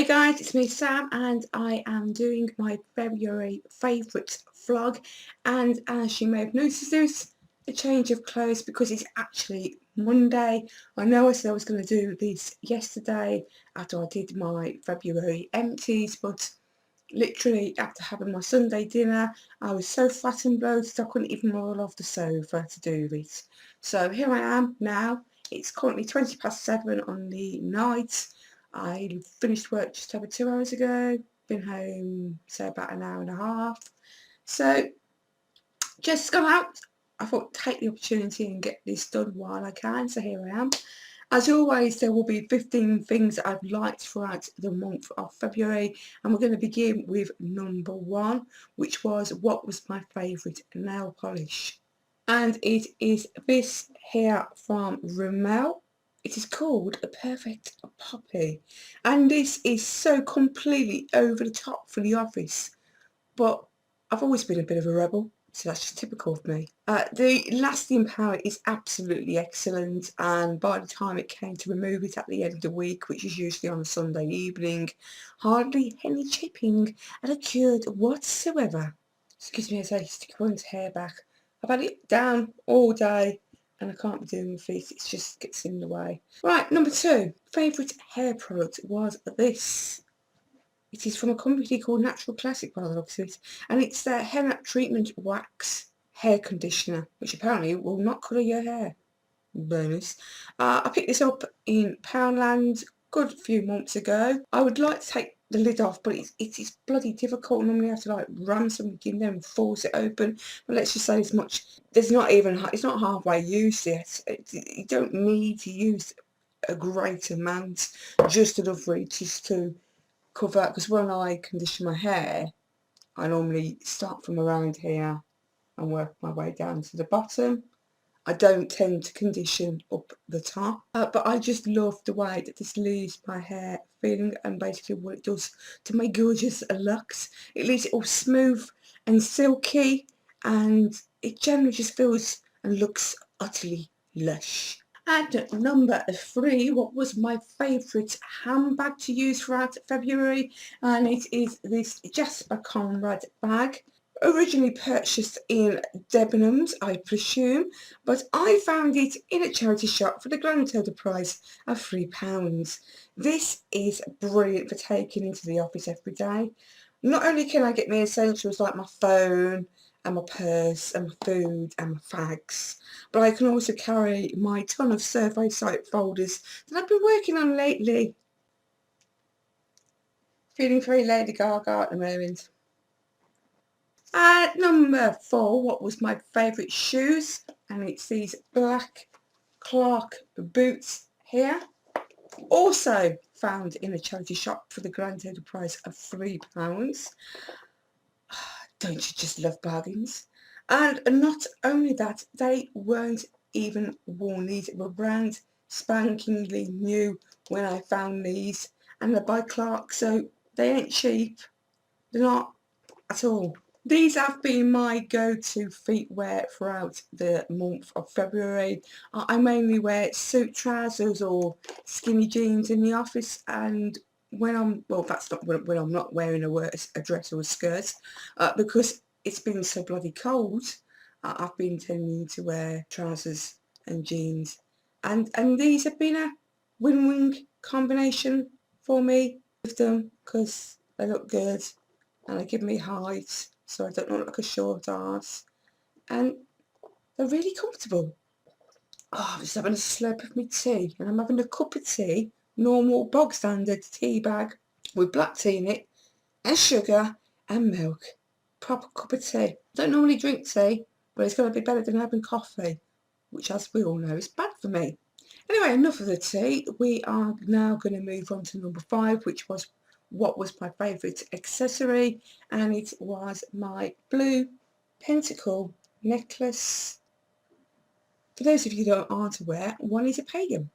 Hey guys, it's me Sam and I am doing my February favourites vlog, and as you may have noticed, there's a change of clothes because it's actually Monday. I know I said I was going to do this yesterday after I did my February empties, but literally after having my Sunday dinner I was so fat and bloated I couldn't even roll off the sofa to do this. So here I am now. It's currently 7:20 on the night. I finished work just over 2 hours ago, been home say about an hour and a half. So just gone out. I thought take the opportunity and get this done while I can, so here I am. As always, there will be 15 things that I've liked throughout the month of February, and we're going to begin with number 1, which was what was my favourite nail polish. And it is this here from Rimmel. It is called a Perfect Poppy, and this is so completely over the top for the office, but I've always been a bit of a rebel, so that's just typical of me. The lasting power is absolutely excellent, and by the time it came to remove it at the end of the week, which is usually on a Sunday evening, hardly any chipping had occurred whatsoever. Excuse me as I stick one's hair back. I've had it down all day and I can't be doing with it, it just gets in the way. Right, number 2, favourite hair product was this. It is from a company called Natural Classic by the looks of it, and it's their Henna Treatment Wax Hair Conditioner, which apparently will not colour your hair. Bonus. I picked this up in Poundland good few months ago. I would like to take the lid off, but it is bloody difficult. Normally I have to like ram something in there and force it open. But let's just say as much. There's not even, it's not halfway used yet. You don't need to use a great amount, just enough reaches to cover, because when I condition my hair I normally start from around here and work my way down to the bottom. I don't tend to condition up the top, but I just love the way that this leaves my hair feeling, and basically what it does to my gorgeous locks. It leaves it all smooth and silky, and it generally just feels and looks utterly lush. And number 3, what was my favourite handbag to use throughout February, and it is this Jasper Conrad bag. Originally purchased in Debenhams, I presume, but I found it in a charity shop for the grand total price of £3. This is brilliant for taking into the office every day. Not only can I get my essentials like my phone and my purse and my food and my fags, but I can also carry my ton of survey site folders that I've been working on lately. Feeling very Lady Gaga at the moment. At number 4, what was my favourite shoes, and it's these black Clark boots here, also found in a charity shop for the grand total price of £3. Don't you just love bargains? And not only that, they weren't even worn. These were brand spankingly new when I found these, and they're by Clark, so they ain't cheap. They're not at all. These have been my go-to feet wear throughout the month of February. I mainly wear suit trousers or skinny jeans in the office, and when I'm, well, that's not when I'm not wearing a dress or a skirt, because it's been so bloody cold, I've been tending to wear trousers and jeans, and these have been a win-win combination for me with them, because they look good and they give me height so I don't look like a short arse, and they're really comfortable. Oh, I'm just having a slurp of my tea, and I'm having a cup of tea, normal bog standard tea bag with black tea in it and sugar and milk. Proper cup of tea. Don't normally drink tea, but it's going to be better than having coffee, which, as we all know, is bad for me. Anyway, enough of the tea. We are now going to move on to number 5, which was what was my favourite accessory, and it was my blue pentacle necklace. For those of you that aren't aware, one is a pagan,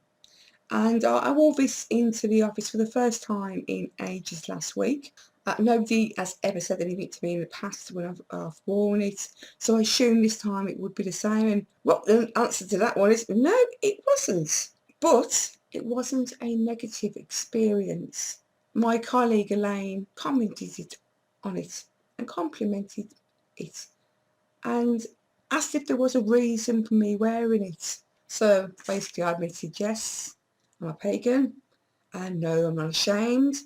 and I wore this into the office for the first time in ages last week. Nobody has ever said anything to me in the past when I've worn it, so I assumed this time it would be the same, and well, the answer to that one is no, it wasn't. But it wasn't a negative experience. My colleague Elaine commented on it and complimented it and asked if there was a reason for me wearing it. So basically I admitted yes, I'm a pagan, and no, I'm not ashamed.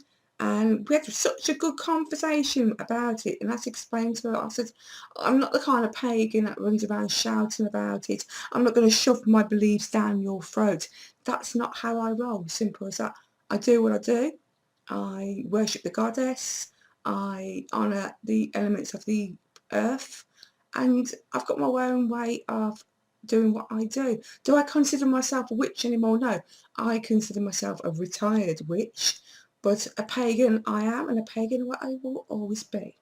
And we had such a good conversation about it, and I had to explain to her, I said, I'm not the kind of pagan that runs around shouting about it. I'm not going to shove my beliefs down your throat. That's not how I roll, simple as that. I do what I do. I worship the goddess. I honour the elements of the earth. And I've got my own way of doing what I do. Do I consider myself a witch anymore? No. I consider myself a retired witch, but a pagan I am, and a pagan I will always be.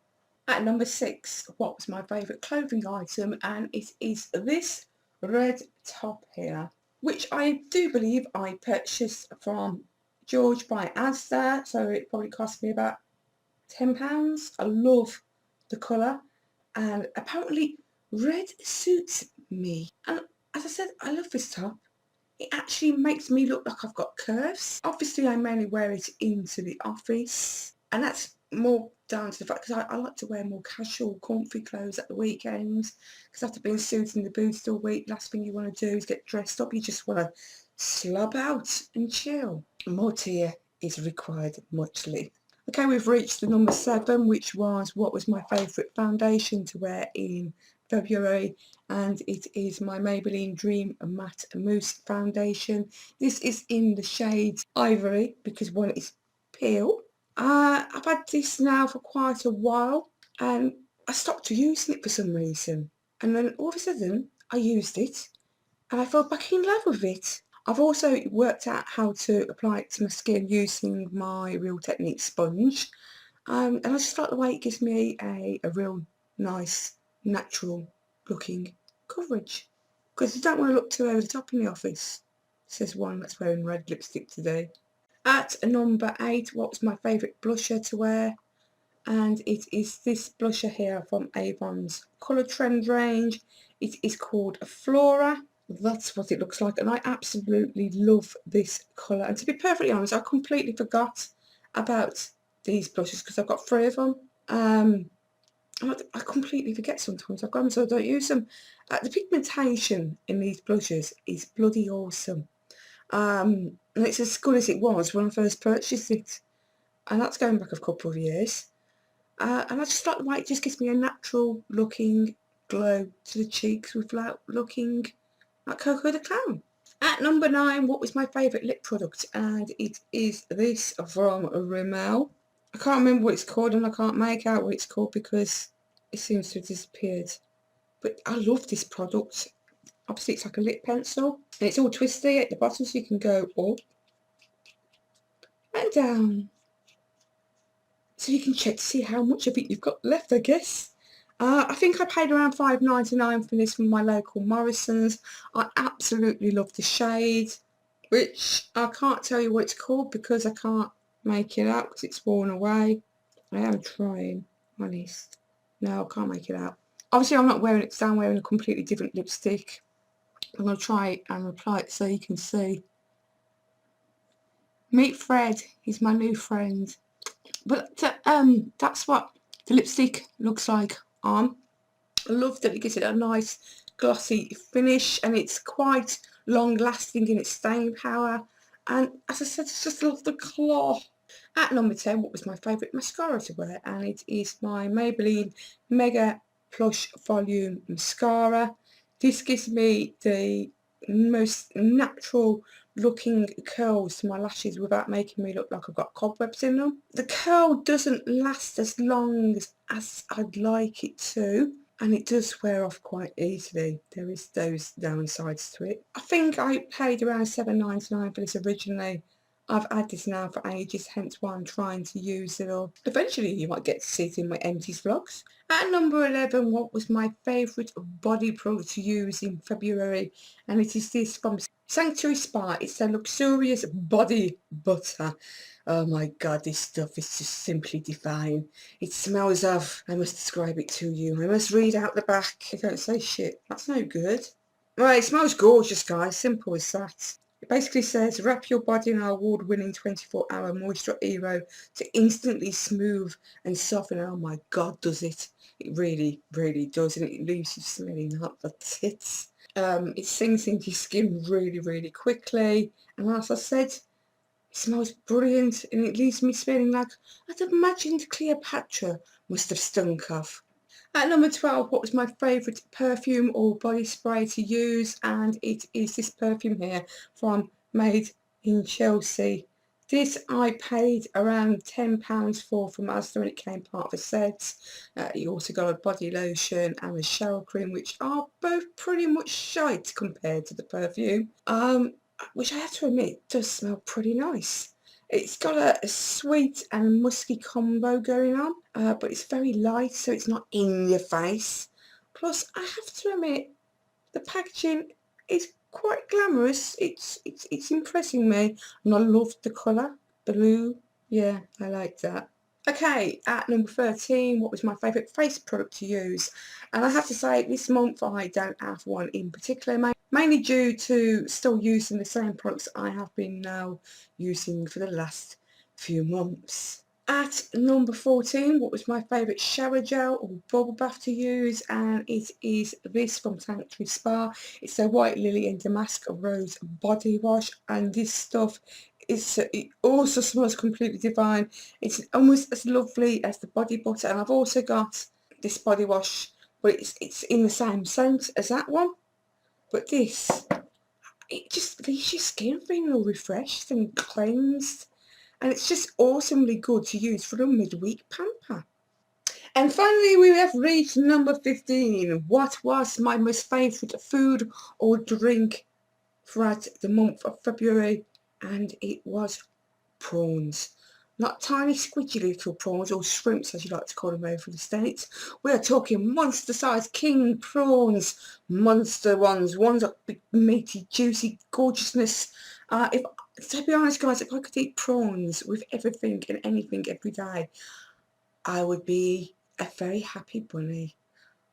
At number 6, what was my favourite clothing item? And it is this red top here, which I do believe I purchased from George by Asda, so it probably cost me about £10. I love the colour, and apparently red suits me. And as I said, I love this top. It actually makes me look like I've got curves. Obviously, I mainly wear it into the office, and that's more down to the fact because I like to wear more casual, comfy clothes at the weekends, because after being suited in the boots all week, last thing you want to do is get dressed up. You just want to slob out and chill. More tea is required muchly. Okay, we've reached the number 7, which was what was my favourite foundation to wear in February, and it is my Maybelline Dream Matte Mousse Foundation. This is in the shade Ivory because one is pale. I've had this now for quite a while, and I stopped using it for some reason, and then all of a sudden I used it and I fell back in love with it. I've also worked out how to apply it to my skin using my Real Technique sponge, and I just like the way it gives me a real nice, natural looking coverage, because you don't want to look too over the top in the office, says one that's wearing red lipstick today. At number 8, what was my favourite blusher to wear? And it is this blusher here from Avon's Colour Trend range. It is called Flora. That's what it looks like, and I absolutely love this colour. And to be perfectly honest, I completely forgot about these blushes because I've got 3 of them. I completely forget sometimes. I've got them so I don't use them. The pigmentation in these blushes is bloody awesome. And it's as good as it was when I first purchased it. And that's going back a couple of years. And I just like the way it just gives me a natural looking glow to the cheeks without looking like Coco the Clown. At number 9, what was my favourite lip product? And it is this from Rimmel. I can't remember what it's called, and I can't make out what it's called because it seems to have disappeared. But I love this product. Obviously it's like a lip pencil, and it's all twisty at the bottom, so you can go up and down, so you can check to see how much of it you've got left, I guess. I think I paid around £5.99 for this from my local Morrison's. I absolutely love the shade, which I can't tell you what it's called because I can't make it out because it's worn away. I am trying, honest. No, I can't make it out. Obviously I'm not wearing it because I'm wearing a completely different lipstick. I'm going to try and apply it so you can see. Meet Fred, he's my new friend. But that's what the lipstick looks like on. I love that it gives it a nice glossy finish, and it's quite long lasting in its staying power, and as I said, I just love the cloth. At number 10, what was my favourite mascara to wear? And it is my Maybelline Mega Plush Volume Mascara. This gives me the most natural looking curls to my lashes without making me look like I've got cobwebs in them. The curl doesn't last as long as I'd like it to, and it does wear off quite easily. There is those downsides to it. I think I paid around £7.99 for this originally. I've had this now for ages, hence why I'm trying to use it all. Eventually you might get to see it in my empties vlogs. At number 11, what was my favourite body product to use in February? And it is this from Sanctuary Spa. It's a luxurious body butter. Oh my god, this stuff is just simply divine. It smells of, I must describe it to you. I must read out the back. I don't say shit. That's no good. Right, it smells gorgeous, guys. Simple as that. It basically says, wrap your body in our award-winning 24-hour moisture hero to instantly smooth and soften. Oh my God, does it? It really, really does, and it leaves you smelling like the tits. It sinks into your skin really, really quickly, and as I said, it smells brilliant, and it leaves me smelling like I'd imagined Cleopatra must have stunk of. At number 12, what was my favourite perfume or body spray to use? And it is this perfume here from Made in Chelsea. This I paid around £10 for from Asda when it came part of a set. You also got a body lotion and a shower cream, which are both pretty much shite compared to the perfume. Which I have to admit does smell pretty nice. It's got a sweet and musky combo going on, but it's very light, so it's not in your face. Plus, I have to admit, the packaging is quite glamorous. It's impressing me, and I love the colour, blue. Yeah, I like that. Okay, at number 13, what was my favourite face product to use? And I have to say, this month I don't have one in particular, mainly due to still using the same products I have been now using for the last few months. At number 14, what was my favourite shower gel or bubble bath to use? And it is this from Sanctuary Spa. It's a White Lily and Damask Rose body wash, and this stuff it also smells completely divine. It's almost as lovely as the body butter, and I've also got this body wash, but it's in the same scent as that one. But this, it just leaves your skin feeling all refreshed and cleansed, and it's just awesomely good to use for a midweek pamper. And finally, we have reached number 15. What was my most favourite food or drink throughout the month of February? And it was prawns. Not tiny squidgy little prawns, or shrimps as you like to call them over the States. We are talking monster-sized king prawns, monster ones that big meaty, juicy gorgeousness. If To be honest, guys, if I could eat prawns with everything and anything every day, I would be a very happy bunny.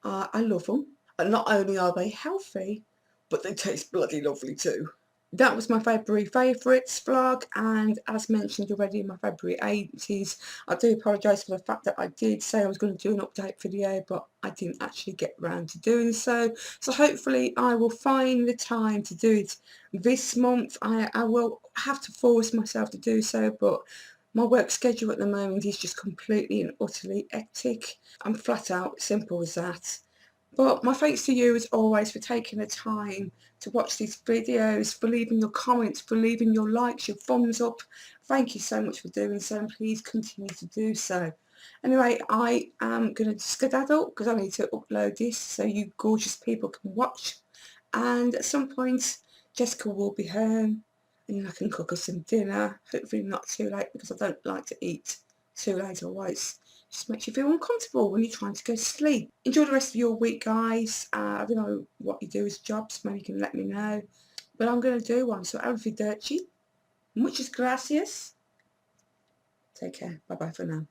I love them. And not only are they healthy, but they taste bloody lovely too. That was my February favourites vlog, and as mentioned already in my February 80s, I do apologise for the fact that I did say I was going to do an update video, but I didn't actually get around to doing so. So hopefully I will find the time to do it this month. I will have to force myself to do so, but my work schedule at the moment is just completely and utterly hectic. I'm flat out, simple as that. But my thanks to you as always for taking the time to watch these videos, for leaving your comments, for leaving your likes, your thumbs up. Thank you so much for doing so, and please continue to do so. Anyway, I am going to skedaddle because I need to upload this so you gorgeous people can watch. And at some point, Jessica will be home, and then I can cook us some dinner. Hopefully not too late, because I don't like to eat too late, otherwise it just makes you feel uncomfortable when you're trying to go to sleep. Enjoy the rest of your week, guys. I don't know what you do as jobs, maybe you can let me know. But I'm going to do one, so arrivederci. Muchas gracias. Take care. Bye bye for now.